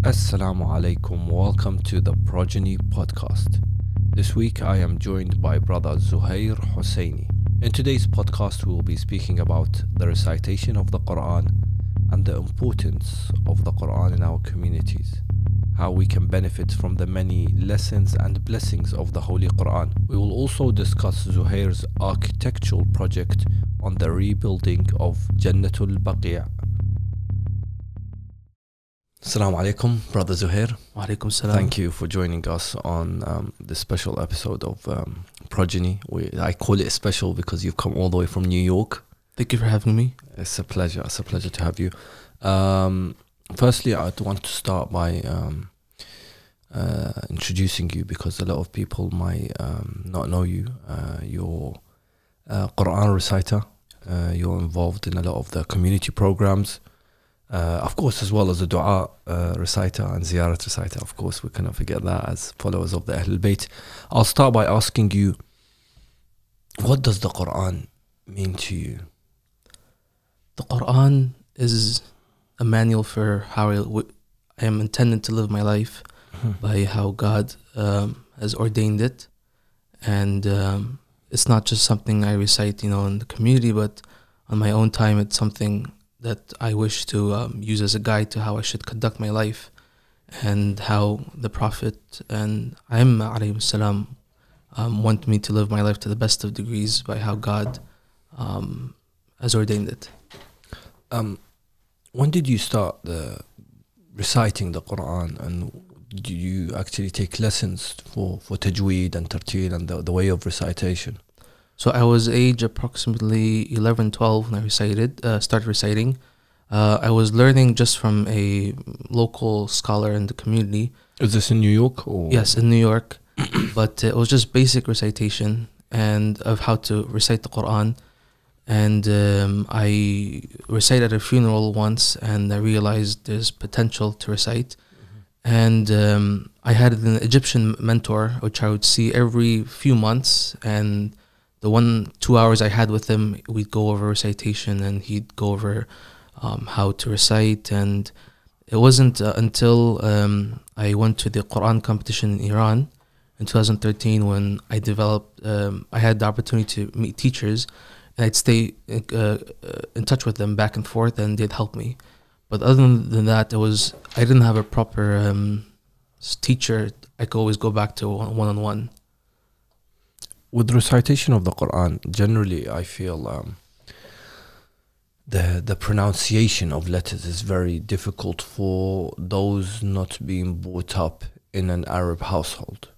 Assalamu alaikum, welcome to the Progeny podcast. This week I am joined by brother Zuhair Hussaini. In today's podcast we will be speaking about the recitation of the Quran and the importance of the Quran in our communities, how we can benefit from the many lessons and blessings of the Holy Quran. We will also discuss Zuhair's architectural project on the rebuilding of Jannatul Baqee. Assalamu alaikum, brother Zuhair. Wa alaikum salam. Thank you for joining us on this special episode of Progeny. I call it special because you've come all the way from New York. Thank you for having me. It's a pleasure. It's a pleasure to have you. Firstly, I'd want to start by introducing you because a lot of people might not know you. You're a Quran reciter. You're involved in a lot of the community programs. Of course, as well as a dua reciter and ziyarat reciter. Of course, we cannot forget that as followers of the Ahlul Bayt. I'll start by asking you, what does the Quran mean to you? The Quran is a manual for how I am intended to live my life by how God has ordained it. And it's not just something I recite, in the community, but on my own time, it's something that I wish to use as a guide to how I should conduct my life and how the Prophet and Aimma alayhi salam want me to live my life to the best of degrees by how God has ordained it. When did you start reciting the Quran, and do you actually take lessons for tajweed and tartil and the way of recitation? So I was age approximately 11, 12 when I started reciting. I was learning just from a local scholar in the community. Is this in New York? Or? Yes, in New York. But it was just basic recitation and of how to recite the Quran. And I recited at a funeral once and I realized there's potential to recite. And I had an Egyptian mentor, which I would see every few months, and the 1-2 hours I had with him, we'd go over recitation and he'd go over how to recite. And it wasn't until I went to the Quran competition in Iran in 2013 when I developed, I had the opportunity to meet teachers, and I'd stay in touch with them back and forth, and they'd help me. But other than that, I didn't have a proper teacher I could always go back to one-on-one. With recitation of the Quran, generally I feel the pronunciation of letters is very difficult for those not being brought up in an Arab household.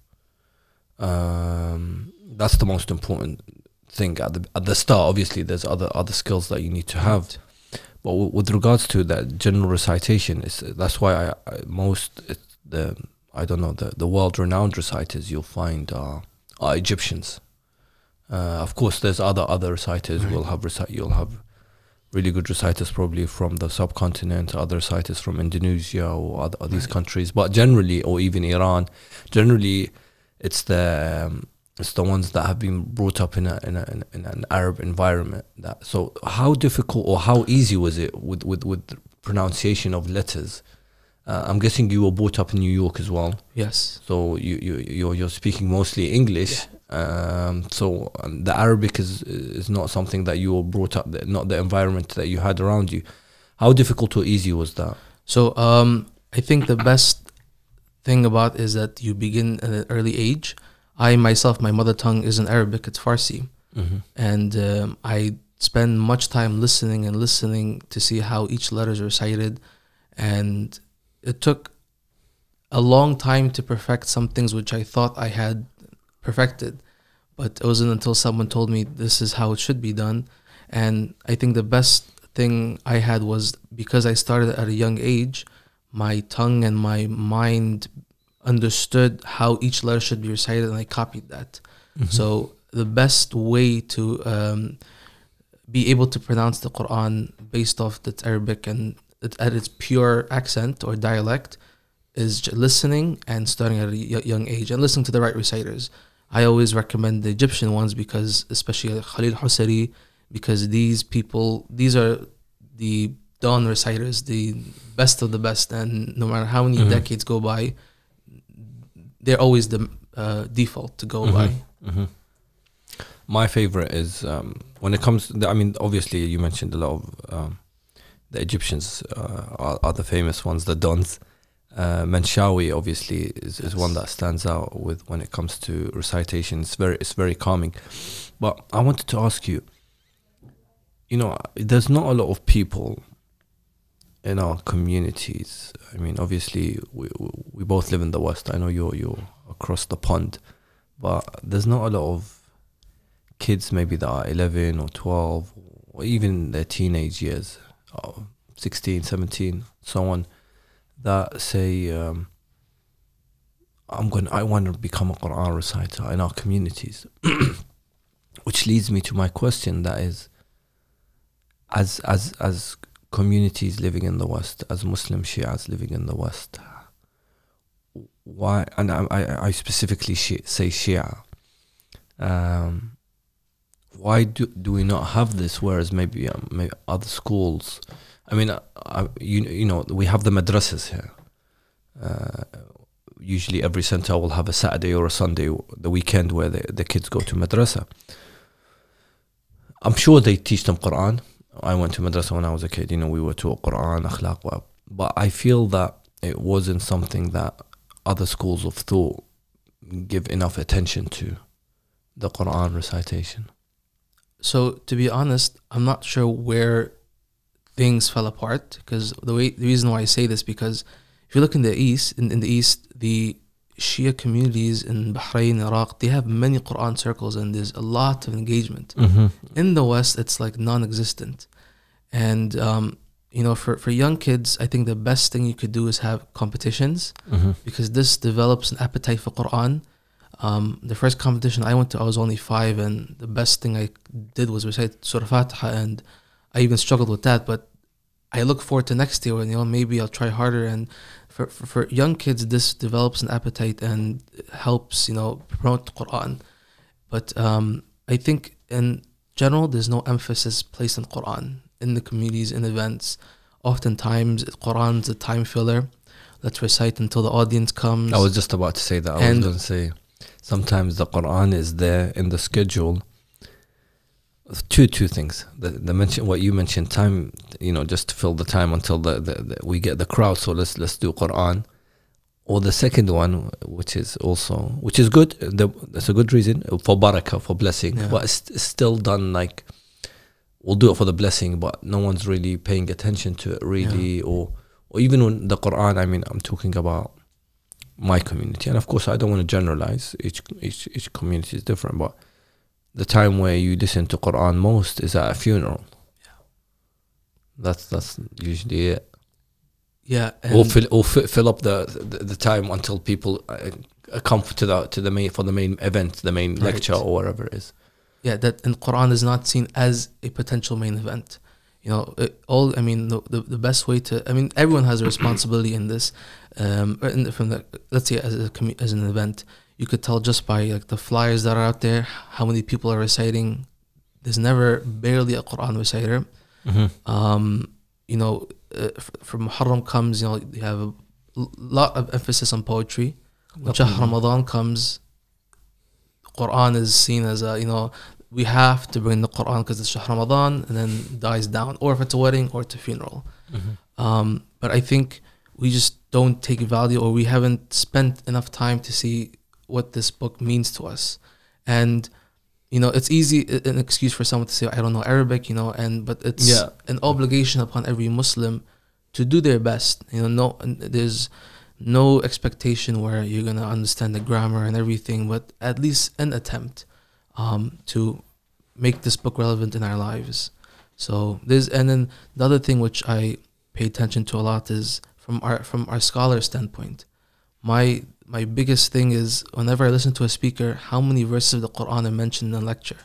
That's the most important thing at the start. Obviously, there's other skills that you need to have. But with regards to that general recitation, that's why the world-renowned reciters you'll find are Egyptians. Of course, there's other reciters. Right. You'll have really good reciters probably from the subcontinent, other reciters from Indonesia or these countries. But generally, or even Iran, generally, it's the ones that have been brought up in an Arab environment. So, how difficult or how easy was it with pronunciation of letters? I'm guessing you were brought up in New York as well. Yes. So you're speaking mostly English. Yeah. So the Arabic is not something that you were brought up, not the environment that you had around you. How difficult or easy was that? So I think the best thing about is that you begin at an early age. I myself, my mother tongue isn't Arabic, it's Farsi. And I spend much time listening to see how each letter is recited. And it took a long time to perfect some things which I thought I had perfected, but it wasn't until someone told me this is how it should be done. And I think the best thing I had was because I started at a young age, my tongue and my mind understood how each letter should be recited, and I copied that. So the best way to be able to pronounce the Quran based off its Arabic and at its pure accent or dialect is listening and starting at a young age and listening to the right reciters. I always recommend the Egyptian ones, because especially Khalil Husari, because these are the dawn reciters, the best of the best, and no matter how many decades go by, they're always the default to go by. My favorite is when it comes. I mean, obviously, you mentioned a lot of the Egyptians are the famous ones, the dons. Manshawi obviously is one that stands out with when it comes to recitation. It's very calming. But I wanted to ask you. You know, there's not a lot of people in our communities. I mean, obviously, we both live in the West. I know you're across the pond, but there's not a lot of kids maybe that are 11 or 12 or even their teenage years, 16, 17, so on, that say, I want to become a Quran reciter in our communities. Which leads me to my question, that is, as communities living in the West, as Muslim Shias living in the West, why, and I specifically say Shia, why do we not have this, whereas maybe other schools, I mean, you know, we have the madrasas here. Usually every center will have a Saturday or a Sunday, the weekend, where the kids go to madrasa. I'm sure they teach them Quran. I went to madrasa when I was a kid, you know, we were taught Quran, akhlaq, but I feel that it wasn't something that other schools of thought give enough attention to, the Quran recitation. So to be honest, I'm not sure where things fell apart, because the reason why I say this, because if you look in the East, in the East, the Shia communities in Bahrain, Iraq, they have many Quran circles and there's a lot of engagement. In the West, it's like non-existent. And, you know, for young kids, I think the best thing you could do is have competitions, because this develops an appetite for Quran. The first competition I went to, I was only 5, and the best thing I did was recite Surah Fatiha, and I even struggled with that, but I look forward to next year when, you know, maybe I'll try harder. And for young kids, this develops an appetite and helps, you know, promote Quran. But I think in general, there's no emphasis placed on Quran in the communities, in events. Oftentimes, Quran's a time filler. Let's recite until the audience comes. I was just about to say that. I was going to say, sometimes the Quran is there in the schedule. Two things. The mention, what you mentioned, time, you know, just to fill the time until we get the crowd. So let's do Quran. Or the second one, which is good. That's a good reason for barakah, for blessing. Yeah. But it's still done like, we'll do it for the blessing, but no one's really paying attention to it really. Yeah. Or even when the Quran, I mean, I'm talking about my community, and of course I don't want to generalize. Each community is different, but the time where you listen to Quran most is at a funeral. Yeah. That's usually it. Yeah. Or fill up the time until people come to the main, for the main event, the main lecture or whatever it is. Yeah, that in Quran is not seen as a potential main event. You know, the best way to, I mean, everyone has a responsibility in this. Let's say as an event, you could tell just by like the flyers that are out there how many people are reciting. There's never barely a Quran reciter. You know, from Muharram comes, you know, you have a lot of emphasis on poetry. When Shahr Ramadan comes, Quran is seen as a, you know, we have to bring the Quran because it's Shahr Ramadan, and then dies down, or if it's a wedding or it's a funeral. But I think we just don't take value, or we haven't spent enough time to see what this book means to us. And you know, it's easy, an excuse for someone to say, I don't know Arabic, you know, but it's an obligation upon every Muslim to do their best. You know, there's no expectation where you're gonna understand the grammar and everything, but at least an attempt to make this book relevant in our lives. So and then the other thing which I pay attention to a lot is from our scholar standpoint. My biggest thing is whenever I listen to a speaker, how many verses of the Quran are mentioned in a lecture.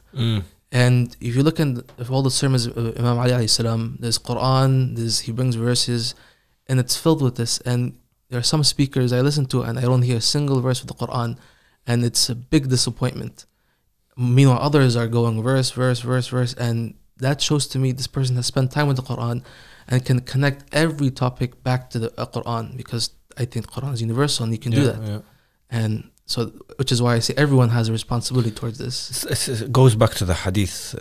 And if you look at all the sermons of Imam Ali alayhi salam, there's Quran, he brings verses, and it's filled with this. And there are some speakers I listen to and I don't hear a single verse of the Quran, and it's a big disappointment. Meanwhile, others are going verse, and that shows to me this person has spent time with the Quran and can connect every topic back to the Quran, because I think Quran is universal and you can do that. And so, which is why I say everyone has a responsibility towards this. It goes back to the hadith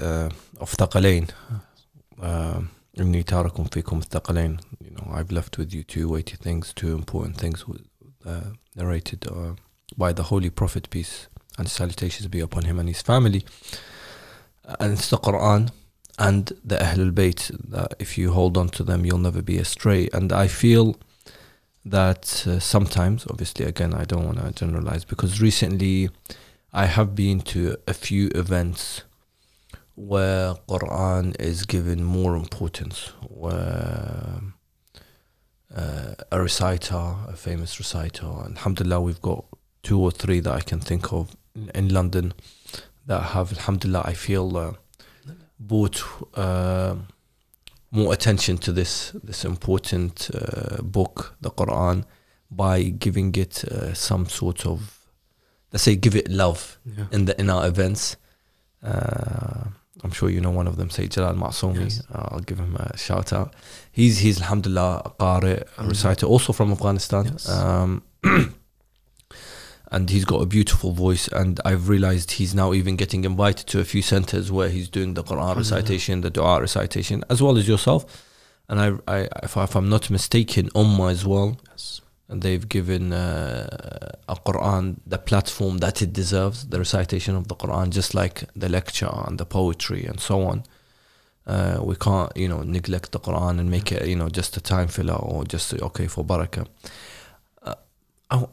of Thaqalain. إني تاركم فيكم الثقلين. You know, I've left with you two weighty things, two important things, narrated by the Holy Prophet, peace and salutations be upon him and his family. And it's the Quran and the Ahlul Bayt, that if you hold on to them, you'll never be astray. And I feel that sometimes, obviously, again, I don't want to generalize, because recently I have been to a few events where Quran is given more importance, where a reciter, a famous reciter, alhamdulillah, we've got 2 or 3 that I can think of in London that have, alhamdulillah, I feel brought more attention to this important book, the Quran, by giving it some sort of, let's say, give it love in our events. I'm sure you know one of them, Sayyid Jalal Ma'soumi. Yes. I'll give him a shout out. He's alhamdulillah a qari, a reciter, also from Afghanistan. Yes. And he's got a beautiful voice, and I've realized he's now even getting invited to a few centers where he's doing the Quran recitation, the dua recitation, as well as yourself. And if I'm not mistaken, Ummah as well. Yes. And they've given a Quran the platform that it deserves, the recitation of the Quran, just like the lecture and the poetry and so on. We can't, neglect the Quran and make it, just a time filler or just, okay, for barakah.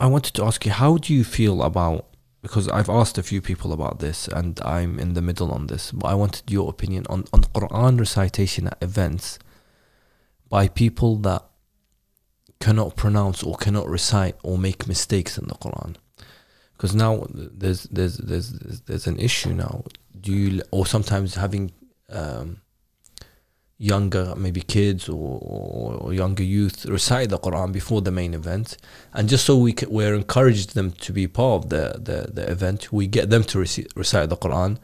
I wanted to ask you, how do you feel about, because I've asked a few people about this and I'm in the middle on this, but I wanted your opinion on Quran recitation at events by people that cannot pronounce or cannot recite or make mistakes in the Quran. Because now there's an issue now. Or sometimes having younger, maybe kids or younger youth recite the Quran before the main event, and just so we're encouraged them to be part of the event, we get them to recite the Quran.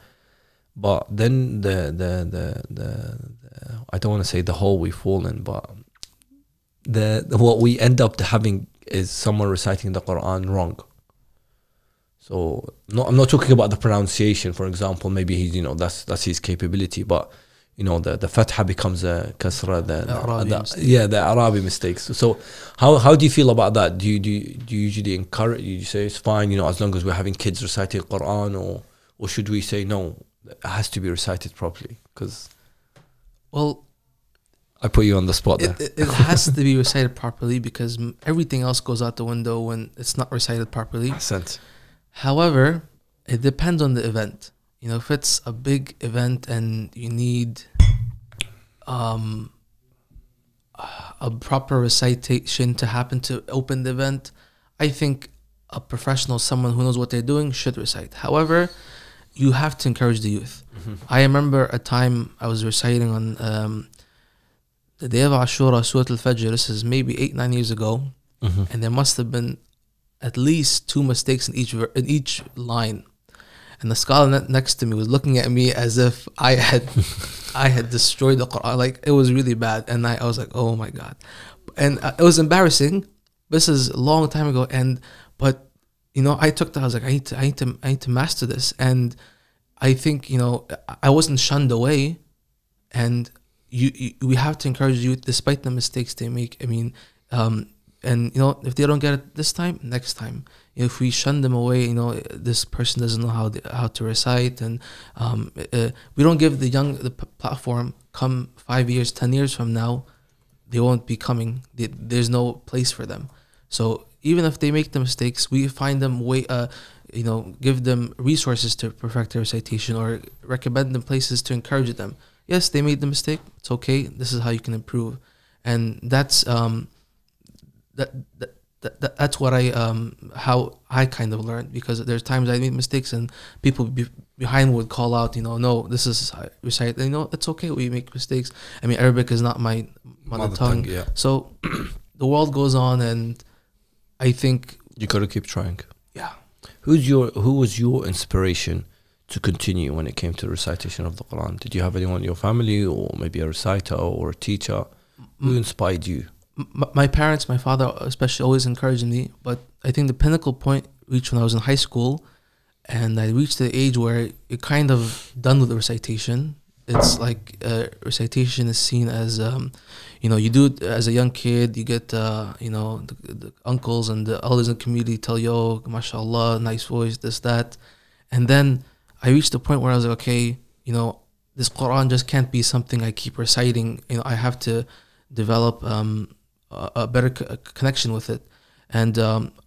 But then the I don't want to say the hole we fall in, but what we end up having is someone reciting the Quran wrong. So I'm not talking about the pronunciation, for example. Maybe he's, that's his capability, but the fatha becomes a kasra, the Arabic mistakes. So how do you feel about that? Do you usually encourage? You say it's fine, as long as we're having kids reciting Quran, or should we say no, it has to be recited properly? Because, well, I put you on the spot there. It has to be recited properly, because everything else goes out the window when it's not recited properly. However, it depends on the event. If it's a big event and you need a proper recitation to happen to open the event, I think a professional, someone who knows what they're doing, should recite. However, you have to encourage the youth. Mm-hmm. I remember a time I was reciting on the day of Ashura, Surah Al-Fajr. This is maybe 8-9 years ago, and there must have been at least 2 mistakes in each line. And the scholar next to me was looking at me as if I had destroyed the Quran. Like, it was really bad. And I was like, oh my God. And it was embarrassing. This is a long time ago. But I took that. I was like, I need to master this. And I think, I wasn't shunned away. And we have to encourage youth despite the mistakes they make. I mean, and if they don't get it this time, next time. If we shun them away, this person doesn't know how to recite, and we don't give the platform. Come 5 years, 10 years from now, they won't be coming. There's no place for them. So even if they make the mistakes, we find them give them resources to perfect their recitation, or recommend them places to encourage them. Yes, they made the mistake. It's okay. This is how you can improve, and that's that's what how I kind of learned, because there's times I made mistakes and people behind would call out, no, this is recite. It's okay, we make mistakes. I mean, Arabic is not my mother tongue. Yeah. So the world goes on, and I think you got to keep trying. Yeah. Who was your inspiration to continue when it came to recitation of the Quran? Did you have anyone in your family, or maybe a reciter or a teacher who inspired you? My parents, my father especially, always encouraged me. But I think the pinnacle point reached when I was in high school, and I reached the age where you're kind of done with the recitation. It's like recitation is seen as, you do it as a young kid. You get, the uncles and the elders in the community tell you, oh, mashallah, nice voice, this, that. And then I reached the point where I was like, okay, this Quran just can't be something I keep reciting. I have to develop a better connection with it. And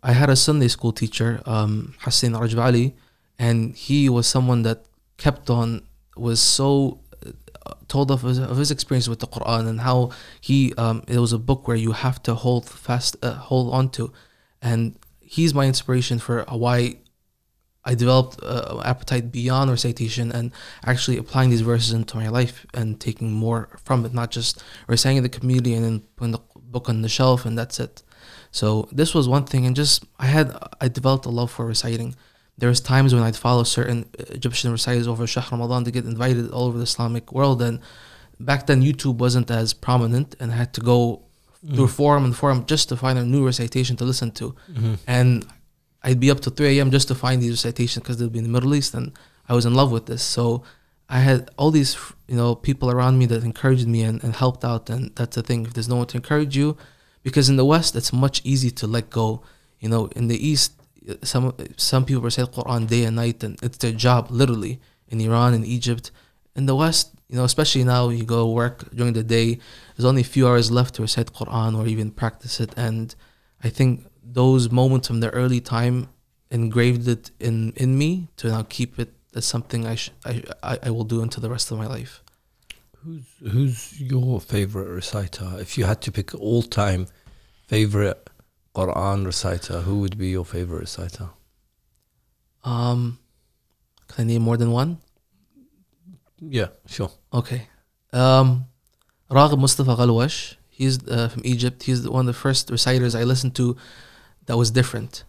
I had a Sunday school teacher, Hussain Rajvali, and he was someone that was so told of his experience with the Quran, and how it was a book where you have to hold on to. And he's my inspiration for why I developed an appetite beyond recitation and actually applying these verses into my life and taking more from it, not just reciting in the community and then putting the book on the shelf and that's it. So this was one thing, and just I developed a love for reciting. There was times when I'd follow certain Egyptian reciters over Shahr Ramadan to get invited all over the Islamic world, and back then YouTube wasn't as prominent, and I had to go through forum just to find a new recitation to listen to. And I'd be up to 3 a.m. just to find these recitations because they'd be in the Middle East, and I was in love with this. So I had all these people around me that encouraged me and helped out, and that's the thing. If there's no one to encourage you, because in the West it's much easier to let go. In the East, some people recite Quran day and night, and it's their job, literally. In Iran, in Egypt, in the West, especially now, you go work during the day, there's only a few hours left to recite Quran or even practice it. And I think those moments from the early time engraved it in me to now keep it as something I will do into the rest of my life. Who's your favorite reciter? If you had to pick all-time favorite Quran reciter, who would be your favorite reciter? Can I name more than one? Yeah, sure. Okay. Raghib Mustafa Ghalwash. He's from Egypt. He's one of the first reciters I listened to that was different.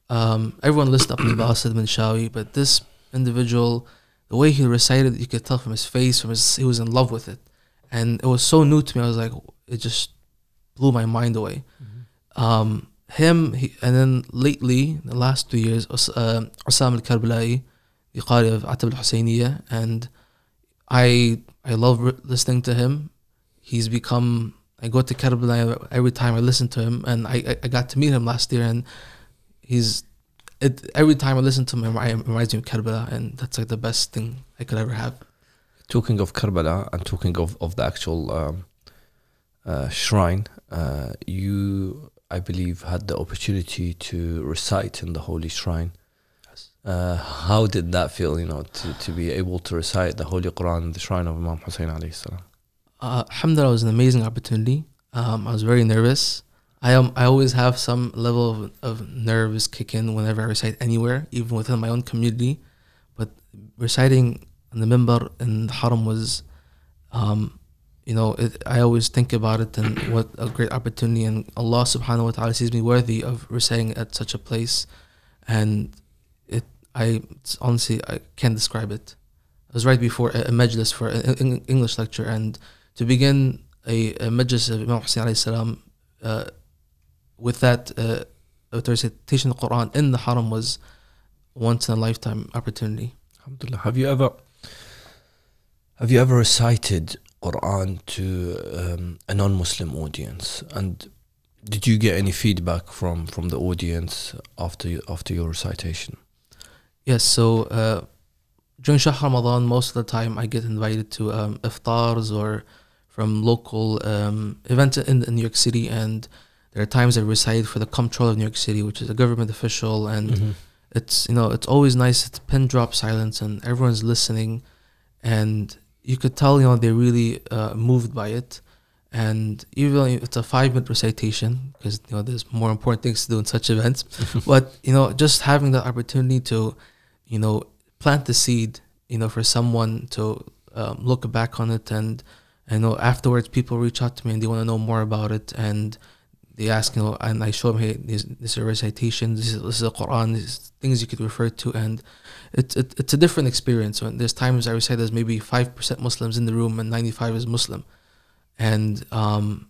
Everyone listened up to Basid bin Shawi, but this individual, the way he recited, you could tell from his face, he was in love with it. And it was so new to me. I was like, it just blew my mind away. And then lately, the last 2 years, Usam al-Karbala'i, the Qari of Atab al-Hussainiyya, and I love listening to him. He's become, I go to Karbala every time I listen to him, and I got to meet him last year, and every time I listen to him, it reminds me of Karbala, and that's like the best thing I could ever have. Talking of Karbala and talking of the actual shrine, you, I believe, had the opportunity to recite in the holy shrine. Yes. How did that feel, to be able to recite the Holy Quran in the shrine of Imam Hussain alayhi salam? Alhamdulillah, it was an amazing opportunity. I was very nervous. I always have some level of nerves kick in whenever I recite anywhere, even within my own community. But reciting on the minbar in the haram was, I always think about it, and what a great opportunity. And Allah subhanahu wa ta'ala sees me worthy of reciting at such a place. And it's honestly, I can't describe it. I was right before a majlis for an English lecture, and to begin a majlis of Imam Hussain alayhi salam with that with the recitation of the Quran in the haram was once in a lifetime opportunity. Alhamdulillah. Have you ever recited Quran to a non-Muslim audience, and did you get any feedback from the audience after your recitation? Yes. So during Shahr Ramadan, most of the time I get invited to iftars or from local events in New York City, and there are times I recite for the comptroller of New York City, which is a government official, and it's always nice. It's pin drop silence, and everyone's listening, and you could tell they're really moved by it. And even though it's a 5-minute recitation, because there's more important things to do in such events, but just having the opportunity to plant the seed for someone to look back on it, and I know afterwards people reach out to me and they want to know more about it, and they ask, and I show them, hey, this is a recitation, this is a Quran, this is things you could refer to, and it's a different experience. When there's times I recite, there's maybe 5% Muslims in the room and 95 is Muslim, and and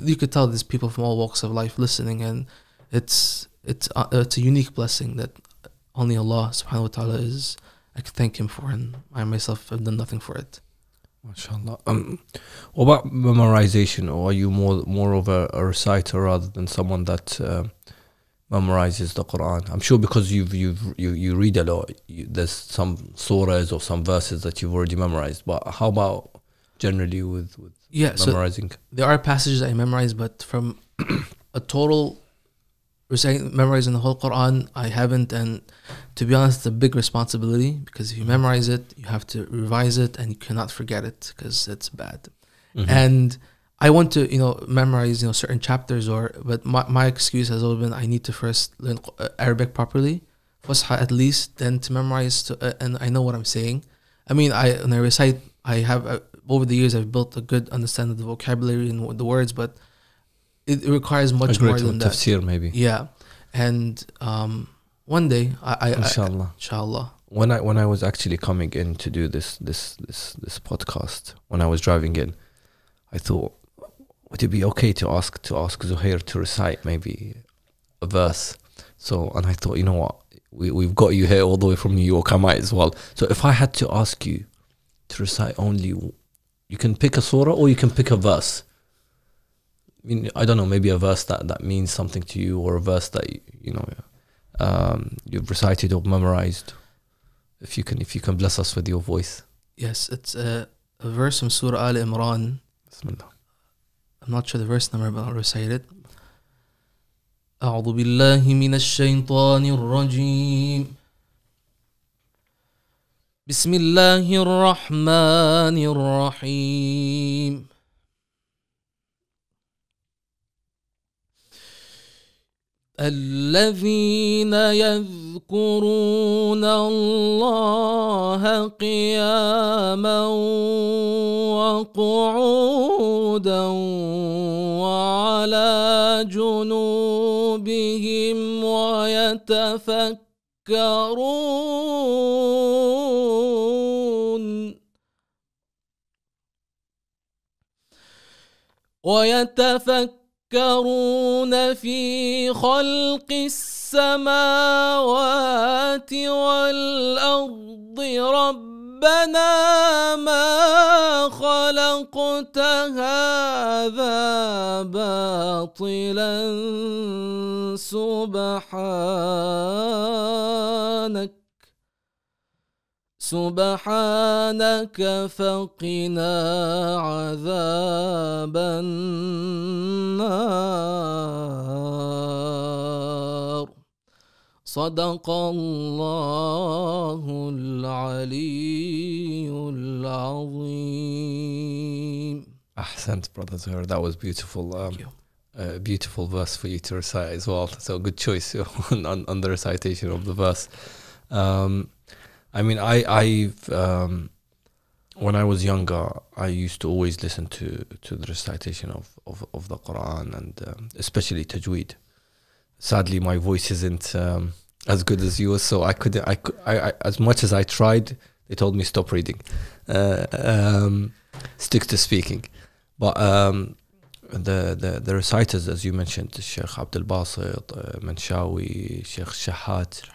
you could tell there's people from all walks of life listening, and it's a unique blessing that only Allah subhanahu wa ta'ala I could thank him for, and I myself have done nothing for it. MashaAllah. What about memorization, or are you more of a reciter rather than someone that memorizes the Quran? I'm sure because you read a lot, there's some surahs or some verses that you've already memorized. But how about generally with memorizing? So there are passages I memorize, but from a total memorizing the whole Quran, I haven't. And to be honest, it's a big responsibility, because if you memorize it, you have to revise it, and you cannot forget it because it's bad. And I want to memorize certain chapters, but my excuse has always been I need to first learn Arabic properly, Fusha at least, then to memorize and I know what I'm saying. I mean, when I recite, I have over the years I've built a good understanding of the vocabulary and the words, but it requires much more than that. Tafsir maybe. Yeah, and one day, inshallah. When I was actually coming in to do this podcast, when I was driving in, I thought, would it be okay to ask Zuhair to recite maybe a verse? So, and I thought, you know what, we've got you here all the way from New York, I might as well. So if I had to ask you to recite only, you can pick a surah or you can pick a verse. I mean, I don't know, maybe a verse that means something to you, or a verse that you've recited or memorized. If you can bless us with your voice. Yes, it's a verse from Surah Al Imran. Bismillah. I'm not sure the verse number, but I'll recite it. أعوذ بالله من الشيطان الرجيم. بسم الله الرحمن الرحيم. الذين يذكرون الله قياما وقعودا وعلى جنوبهم ويتفكرون في خلق السماوات والأرض ربنا ما خلقت هذا باطلا سبحانك فقنا عذاب النار صدق الله العلي العظيم. Ahsant, brother Zuhair. That was beautiful. Thank you. A beautiful verse for you to recite as well. So good choice on the recitation of the verse. I mean, I've when I was younger, I used to always listen to the recitation of the Quran, and especially Tajweed. Sadly, my voice isn't as good as yours, so I as much as I tried, they told me stop reading, stick to speaking. But the reciters, as you mentioned, Sheikh Abdul Basit, Manshawi, Sheikh Shahat,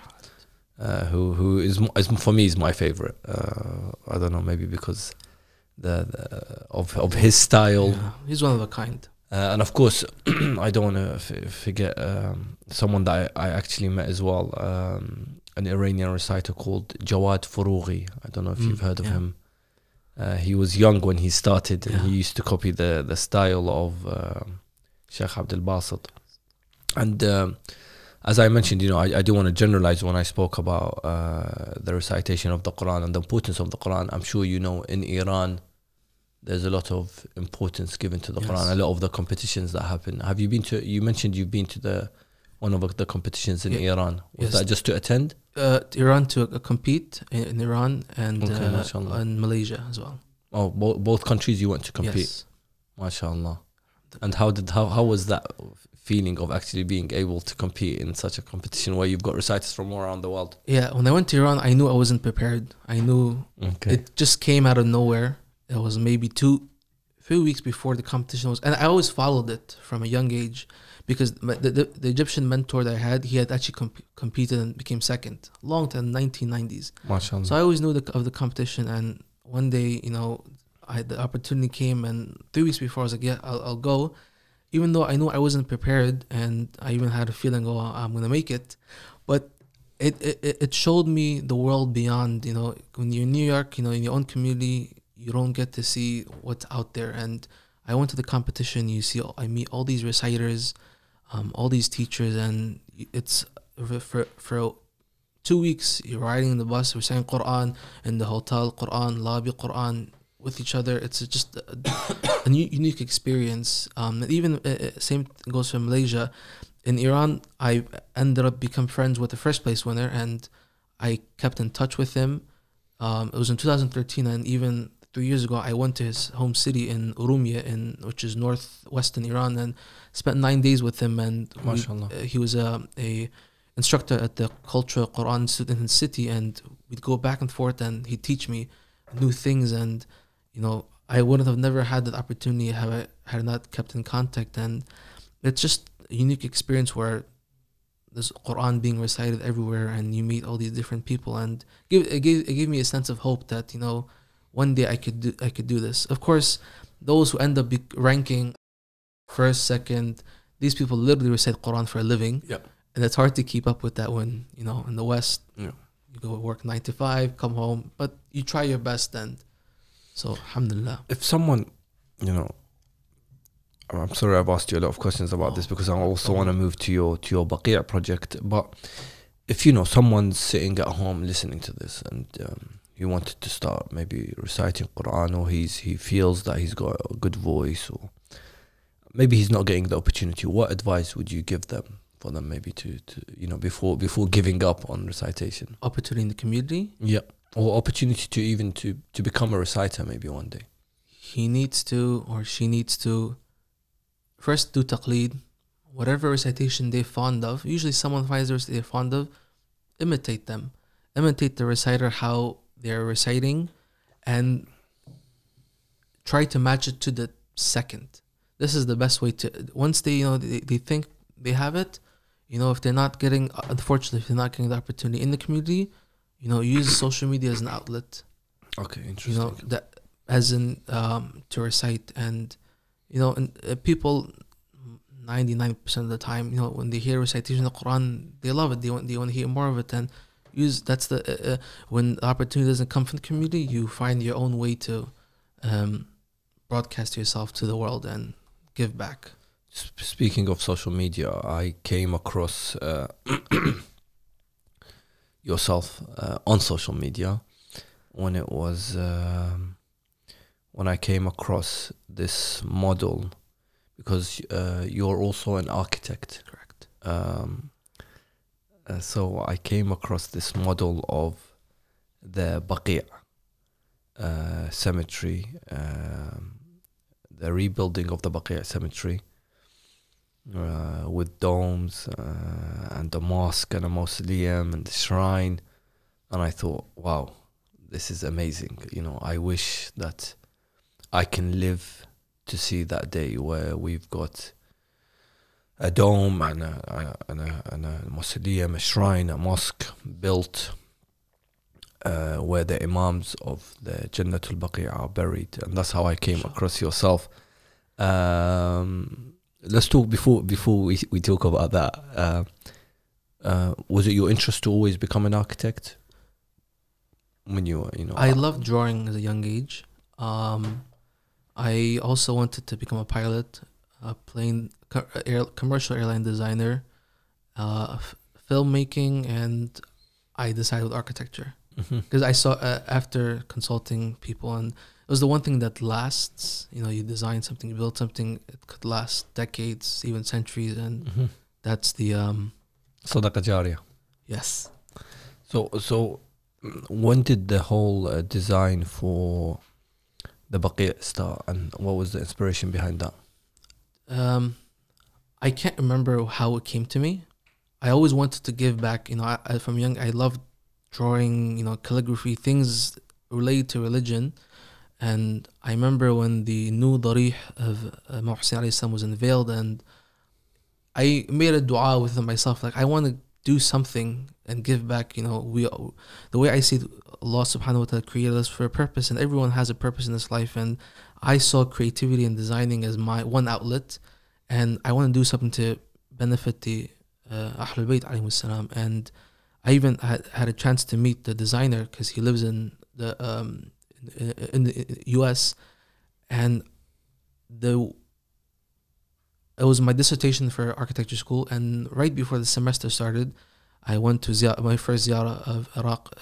who is for me is my favorite. I don't know, maybe because of his style. Yeah, he's one of a kind. And of course, I don't want to forget someone that I actually met as well, an Iranian reciter called Jawad Foroughi. I don't know if you've heard of him. He was young when he started, and he used to copy the style of Sheikh Abdul Basit. And as I mentioned, I do want to generalize when I spoke about the recitation of the Quran and the importance of the Quran. I'm sure in Iran, there's a lot of importance given to the Quran, a lot of the competitions that happen. Have you been to, you mentioned you've been to one of the competitions in Iran. Was that just to attend? Iran to compete in Iran, and in Malaysia as well. Oh, both countries you went to compete? Yes. MashaAllah. And how was that feeling of actually being able to compete in such a competition where you've got reciters from all around the world? Yeah, when I went to Iran, I knew I wasn't prepared. I knew it just came out of nowhere. It was maybe 3 weeks before the competition was, and I always followed it from a young age because the Egyptian mentor that I had, he had actually competed and became second, long time, 1990s. MashaAllah. So I always knew of the competition, and one day, the opportunity came, and 3 weeks before I was like, yeah, I'll go. Even though I knew I wasn't prepared, and I even had a feeling, oh, I'm gonna make it, but it showed me the world beyond. When you're in New York, in your own community, you don't get to see what's out there. And I went to the competition. I meet all these reciters, all these teachers, and it's for 2 weeks you're riding in the bus, reciting Quran in the hotel, Quran lobby, Quran with each other. It's just a unique experience. And even same goes for Malaysia. In Iran, I ended up become friends with the first place winner, and I kept in touch with him. It was in 2013, and even 3 years ago, I went to his home city in Urumia, which is northwestern Iran, and spent 9 days with him. And he was a instructor at the Cultural Quran Institute in his city, and we'd go back and forth, and he'd teach me new things. And I wouldn't have never had that opportunity had I not kept in contact. And it's just a unique experience where there's Quran being recited everywhere, and you meet all these different people, and it gave me a sense of hope that one day I could do this. Of course, those who end up ranking first, second, these people literally recite Quran for a living. Yep. And it's hard to keep up with that when in the West, you go work 9 to 5, come home, but you try your best. And so alhamdulillah. If someone, I'm sorry I've asked you a lot of questions about this because I also want to move to your Baqee project, but if someone's sitting at home listening to this and he wanted to start maybe reciting Quran, or he feels that he's got a good voice, or maybe he's not getting the opportunity, what advice would you give them for them maybe to before giving up on recitation? Opportunity in the community? Yeah. Or opportunity to even to become a reciter maybe one day. He needs to, or she needs to, first do taqleed. Whatever recitation they're fond of, usually someone finds the recitation they're fond of, imitate them. Imitate the reciter, how they're reciting, and try to match it to the second. This is the best way to, once they think they have it, if they're not getting, unfortunately, if they're not getting the opportunity in the community, use social media as an outlet. Okay, interesting. That as in to recite, and and people 99% of the time, when they hear recitation of the Quran, they love it. They want to hear more of it, and that's the when the opportunity doesn't come from the community, you find your own way to broadcast yourself to the world and give back. Speaking of social media, I came across yourself on social media when it was when I came across this model, because you're also an architect. Correct. So I came across this model of the Baqee cemetery, the rebuilding of the Baqee cemetery, with domes and a mosque and a mausoleum and a shrine, and I thought, wow, this is amazing. I wish that I can live to see that day where we've got a dome and a mausoleum, a shrine, a mosque built where the imams of the Jannatul Baqee are buried. And that's how I came across yourself. Let's talk before we talk about that. Was it your interest to always become an architect when you were, I loved drawing at a young age. I also wanted to become a pilot, commercial airline designer, filmmaking, and I decided with architecture because I saw after consulting people, and it was the one thing that lasts. You design something, you build something, it could last decades, even centuries, and that's the Sadaqa Jariyah. Yes. So when did the whole design for the Baqee start, and what was the inspiration behind that? I can't remember how it came to me. I always wanted to give back. You know, from young, I loved drawing, you know, calligraphy, things related to religion. And I remember when the new darih of Imam Hussein alayhi salam was unveiled, and I made a dua within myself, like I want to do something and give back. You know, the way I see it, Allah subhanahu wa ta'ala created us for a purpose, and everyone has a purpose in this life. And I saw creativity and designing as my one outlet, and I want to do something to benefit the Ahlul Bayt alayhi salam. And I even had a chance to meet the designer because he lives in the US, and it was my dissertation for architecture school. And right before the semester started, I went to my first ziyarah of Iraq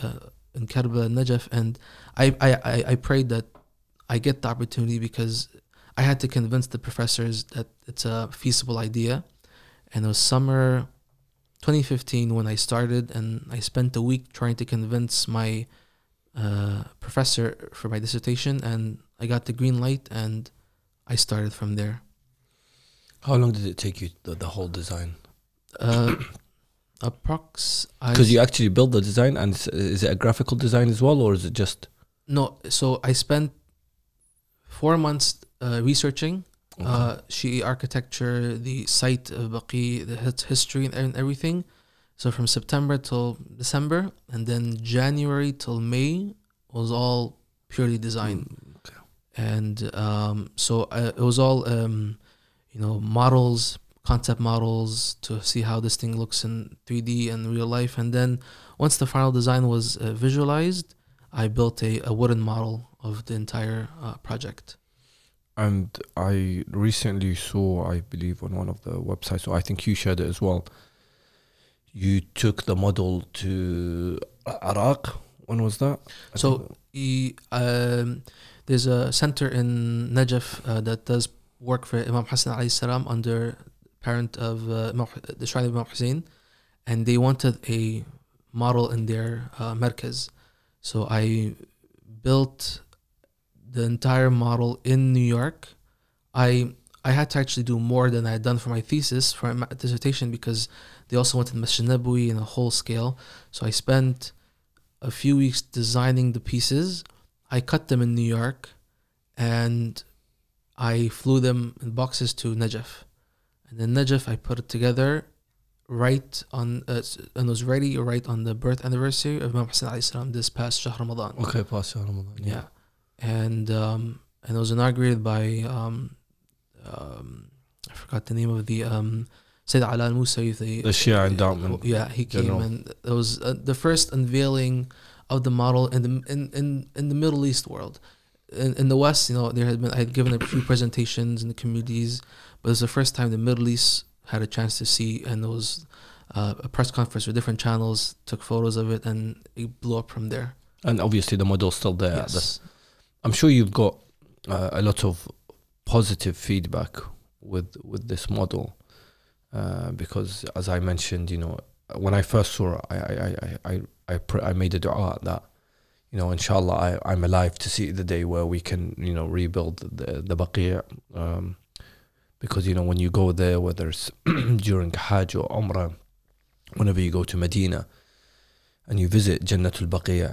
in Karbala and Najaf, and I prayed that I get the opportunity, because I had to convince the professors that it's a feasible idea. And it was summer 2015 when I started, and I spent a week trying to convince my professor for my dissertation, and I got the green light, and I started from there. How long did it take you, the whole design? Because you actually built the design, and is it a graphical design as well, or is it just? No, so I spent 4 months researching Shi'i architecture, the site of Baqi, the history and everything. So from September till December, and then January till May was all purely design. Okay. And so it was all models, concept models, to see how this thing looks in 3D and real life. And then once the final design was visualized, I built a wooden model of the entire project. And I recently saw, I believe, on one of the websites, so I think you shared it as well, you took the model to Iraq. When was that? There's a center in Najaf that does work for Imam Hassan alayhi salam under parent of the shrine of Imam Hussein, and they wanted a model in their markaz. So I built the entire model in New York. I had to actually do more than I had done for my thesis, for my dissertation, because they also wanted Masjid Nabawi in a whole scale. So I spent a few weeks designing the pieces. I cut them in New York, and I flew them in boxes to Najaf. And then Najaf, I put it together right on, and was ready right on the birth anniversary of Imam Hassan alayhi salam, this past Shahr Ramadan. Okay, past Shahr Ramadan. Yeah. And it was inaugurated by I forgot the name of the Sayyid Ala al-Musawi, the Shia endowment. Yeah, he came, and it was the first unveiling of the model in the Middle East world. In the West, I had given a few presentations in the communities, but it was the first time the Middle East had a chance to see, and there was a press conference with different channels, took photos of it, and it blew up from there. And obviously the model's still there. Yes. I'm sure you've got a lot of positive feedback with this model, because as I mentioned, when I first saw it, I made a dua that, inshallah, I'm alive to see the day where we can, rebuild the Baqee, because when you go there, whether it's during Hajj or Umrah, whenever you go to Medina and you visit Jannatul Baqee,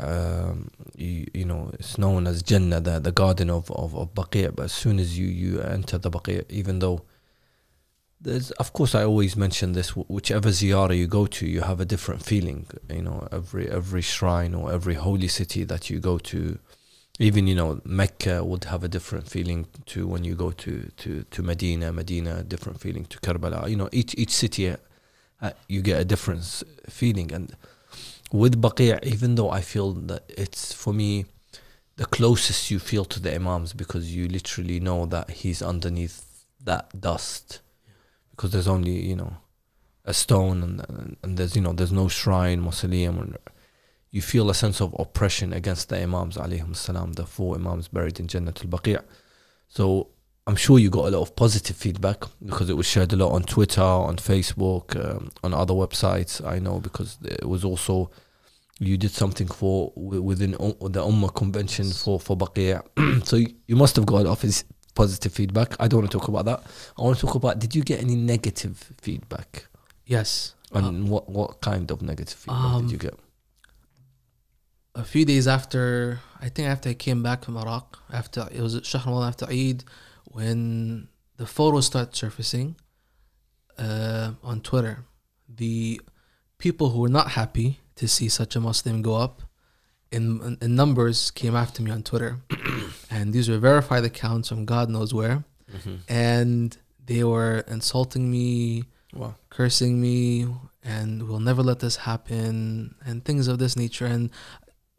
it's known as Jannah, the garden of Baqee. But as soon as you enter the Baqee, even though there's, of course, I always mention this, whichever ziyarah you go to, you have a different feeling. Every shrine or every holy city that you go to, even Mecca would have a different feeling to when you go to Medina, a different feeling to Karbala. Each city you get a different feeling. And with Baqee, even though I feel that it's, for me, the closest you feel to the Imams, because you literally know that he's underneath that dust, because there's only a stone, and there's no shrine, mausoleum, you feel a sense of oppression against the Imams alayhim salam, the 4 Imams buried in Jannatul Baqee. So I'm sure you got a lot of positive feedback, because it was shared a lot on Twitter, on Facebook, on other websites. I know, because it was also, you did something within the Ummah convention for Baqee. So you must have got a lot of positive feedback. I don't want to talk about that. I want to talk about, did you get any negative feedback? Yes. And what kind of negative feedback did you get? A few days after, I think after I came back from Iraq, after it was Shahr Ramadan, after Eid, when the photos started surfacing on Twitter, the people who were not happy to see such a Muslim go up in numbers came after me on Twitter. And these were verified accounts from God knows where. And they were insulting me, cursing me, and we'll never let this happen, and things of this nature. And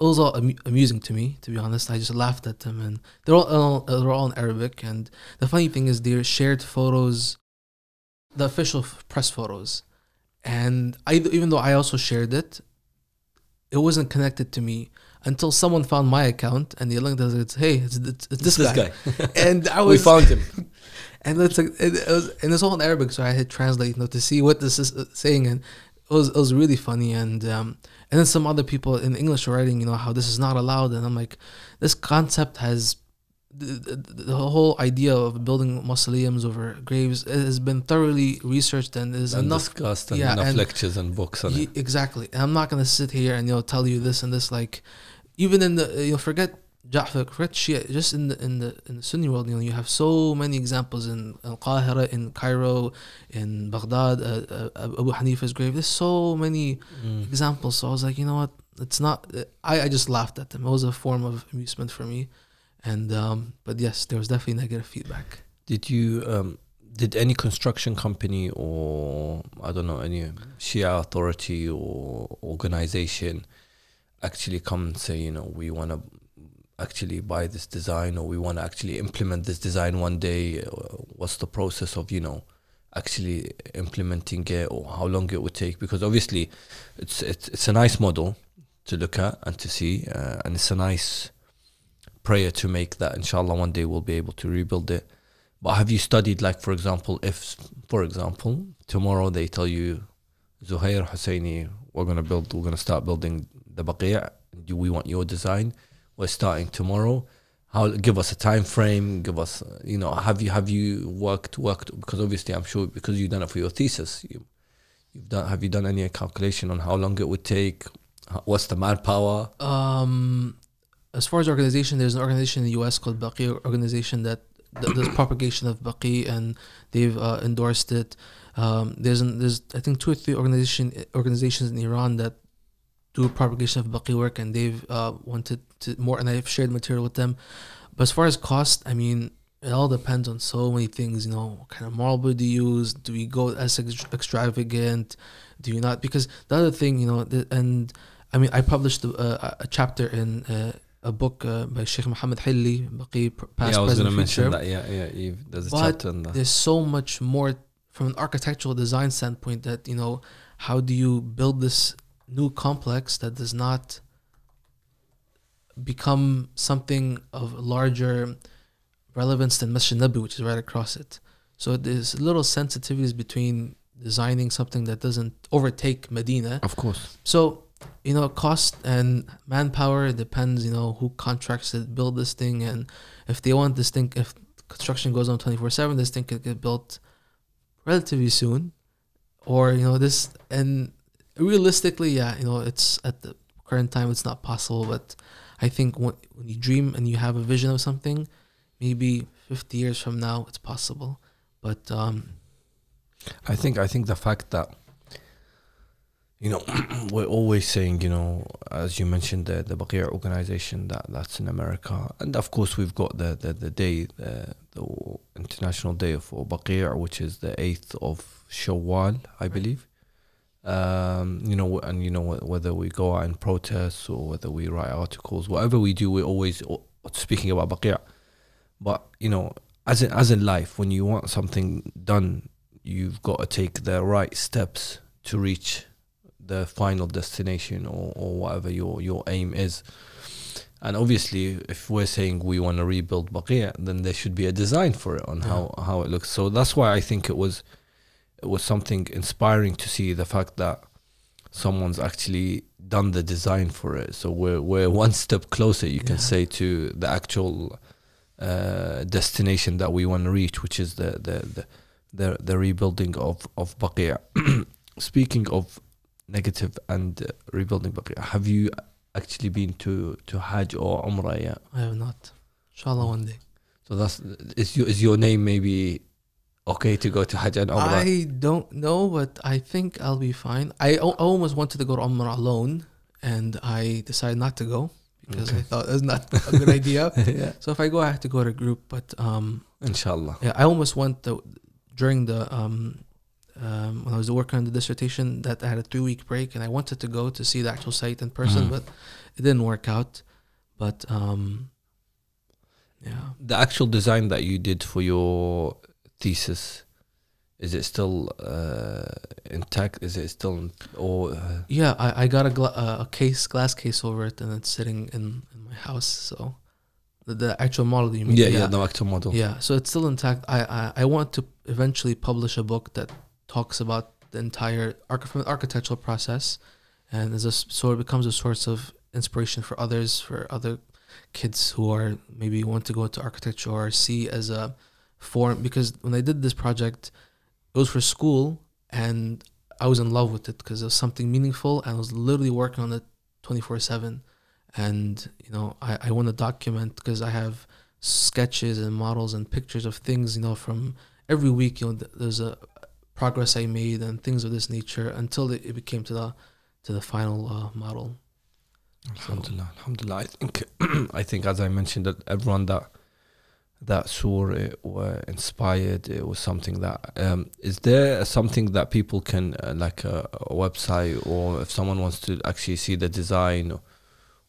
it was all amusing to me, to be honest. I just laughed at them, and they're all in Arabic. And the funny thing is, they shared photos, the official press photos, and even though I also shared it, it wasn't connected to me until someone found my account and they looked at it. Hey, it's this guy. And I was, we found him. And it's like it's all in Arabic, so I had to translate, to see what this is saying, and it was really funny. And then some other people in English were writing, how this is not allowed, and I'm like, this concept has the whole idea of building mausoleums over graves has been thoroughly researched and is enough discussed, and enough lectures and books on it. Exactly. And I'm not gonna sit here and tell you this and this, like, even in the forget Ja'far, forget Shia, just in the Sunni world, you have so many examples in Al-Qahira, in Cairo, in Baghdad, Abu Hanifa's grave. There's so many examples. So I was like, you know what? It's not. I just laughed at them. It was a form of amusement for me. And but yes, there was definitely negative feedback. Did any construction company, or I don't know, any Shia authority or organization actually come and say, we want to actually buy this design, or we want to actually implement this design one day? What's the process of actually implementing it, or how long it would take? Because obviously it's a nice model to look at and to see, and it's a nice prayer to make that inshallah one day we'll be able to rebuild it. But have you studied, like, for example, if tomorrow they tell you, Zuhair Hussaini, we're going to start building the Baqee', we want your design, we're starting tomorrow, give us a time frame, give us, have you worked, because obviously I'm sure, because you've done it for your thesis, have you done any calculation on how long it would take? What's the manpower? As far as organization, there's an organization in the US called Baqee organization that does propagation of Baqee, and they've endorsed it. There's I think 2 or 3 organizations in Iran that do propagation of Baqee work, and they've wanted to more, and I've shared material with them. But as far as cost, I mean, it all depends on so many things. What kind of marble do you use? Do we go as extravagant? Do you not? Because the other thing, and I mean, I published a chapter in a book by Sheikh Muhammad Hilli, Baqee, Past, I was going to Present, mention that. There's a chapter in that. There's so much more from an architectural design standpoint that, how do you build this new complex that does not become something of larger relevance than Masjid Nabi, which is right across it. So there's little sensitivities between designing something that doesn't overtake Medina. Of course. So, cost and manpower depends, who contracts to build this thing. And if they want this thing, if construction goes on 24/7, this thing could get built relatively soon. Or, this, and realistically, it's at the current time, it's not possible. But I think when you dream and you have a vision of something, maybe 50 years from now, it's possible. But I think the fact that, we're always saying, as you mentioned, the Baqee' organization that's in America, and of course we've got the day, the International Day for Baqee', which is the 8th of Shawwal, I believe. Whether we go out and protest or whether we write articles, whatever we do, we're always speaking about Baqee'. But as in life, when you want something done, you've got to take the right steps to reach the final destination or whatever your aim is. And obviously, if we're saying we want to rebuild Baqee', then there should be a design for it on how it looks. So that's why I think it was something inspiring to see the fact that someone's actually done the design for it. So we're one step closer, you can say, to the actual destination that we want to reach, which is the rebuilding of Baqi'. Speaking of negative and rebuilding Baqi', have you actually been to Hajj or Umrah yet? I have not. Inshallah, one day. So is your name maybe okay to go to Hajj and Umrah? I don't know, but I think I'll be fine. I almost wanted to go to Umrah alone, and I decided not to go because I thought it was not a good idea. Yeah. So if I go, I have to go to a group. But Inshallah. yeah, I almost went during the when I was working on the dissertation. That I had a 3-week break, and I wanted to go to see the actual site in person, but it didn't work out. But yeah, The actual design that you did for your thesis, is it still intact? Is it still yeah, I got a glass case over it, and it's sitting in my house. So the actual model, you mean? Yeah, the actual model. Yeah, so it's still intact. I want to eventually publish a book that talks about the entire architectural process, and so it becomes a source of inspiration for others, for other kids who are maybe want to go to architecture or see as a form. Because when I did this project, it was for school, and I was in love with it because it was something meaningful, and I was literally working on it 24/7. And I want to document, because I have sketches and models and pictures of things, from every week. There's a progress I made and things of this nature until it became to the final model. Alhamdulillah, alhamdulillah. I think as I mentioned, that everyone that saw it were inspired. It was something that is there something that people can like a website, or if someone wants to actually see the design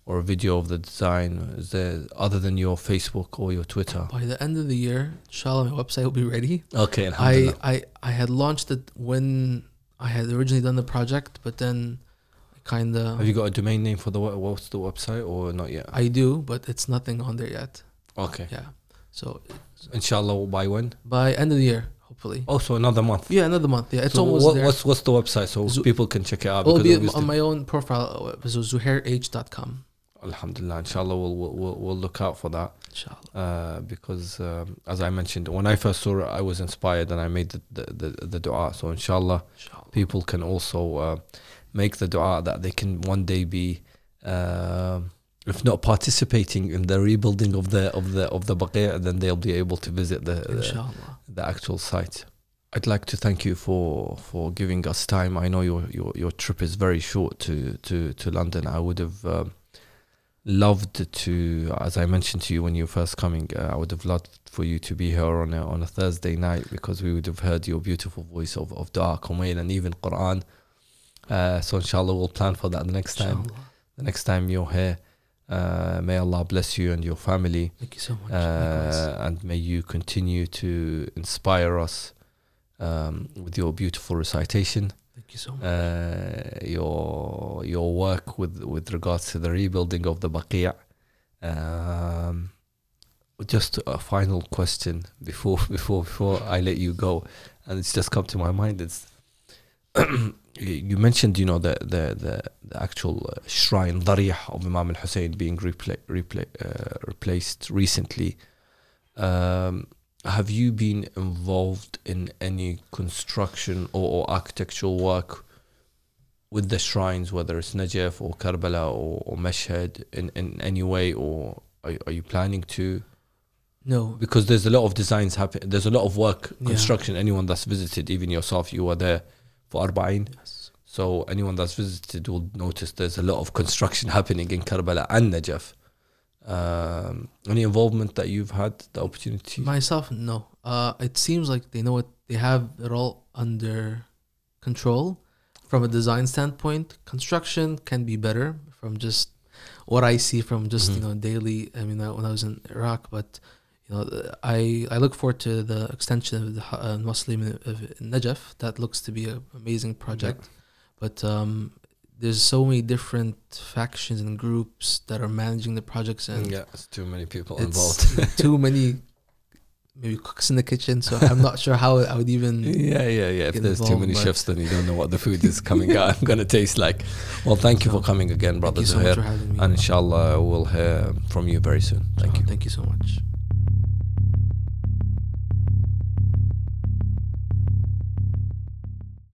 or a video of the design, is there other than your Facebook or your Twitter? By the end of the year, inshallah, my website will be ready. Okay, alhamdulillah. I had launched it when I had originally done the project, but then kind of... Have you got a domain name for what's the website, or not yet? I do, but it's nothing on there yet. Okay. Yeah. So inshallah, by when? By end of the year, hopefully. Also another month. Yeah, another month. Yeah, it's so almost there. What's the website so people can check it out? It'll be on my own profile, so zuhairh.com. Alhamdulillah, inshallah, we'll look out for that. Inshallah. Because as I mentioned, when I first saw it, I was inspired, and I made the dua. So inshallah, people can also make the dua that they can one day be, if not participating in the rebuilding of the Baqi', then they'll be able to visit the actual site. I'd like to thank you for giving us time. I know your trip is very short to London. I would have loved to, as I mentioned to you when you were first coming, I would have loved for you to be here on a Thursday night, because we would have heard your beautiful voice of Dua, Kumail, and even Quran. So inshallah, we'll plan for that the next time. The next time you're here. May Allah bless you and your family. Thank you so much. And may you continue to inspire us with your beautiful recitation. Thank you so much. Your work with regards to the rebuilding of the Baqi'. Just a final question before I let you go, and it's just come to my mind. It's you mentioned, the actual shrine Darih of Imam al-Hussein being replaced recently. Have you been involved in any construction or architectural work with the shrines, whether it's Najaf or Karbala or Mashhad, in any way, or are you planning to? No, because there's a lot of designs happening. There's a lot of work, construction. Anyone that's visited, even yourself, you were there for Arba'in. Yes. So anyone that's visited will notice there's a lot of construction happening in Karbala and Najaf. Any involvement that you've had the opportunity? Myself, no. It seems like they know it. They have it all under control. From a design standpoint, construction can be better from just what I see from just daily. I mean, when I was in Iraq, but I look forward to the extension of the Muslim of Najaf. That looks to be an amazing project. But there's so many different factions and groups that are managing the projects, and it's too many people involved. Too many, maybe cooks in the kitchen. So I'm not sure how I would even. If there's too many chefs, then you don't know what the food is coming out. I'm gonna taste like. Well, thank you for coming again, brother Zuhair. Thank you so much for having me. And inshallah, we'll hear from you very soon. Thank you. Thank you so much.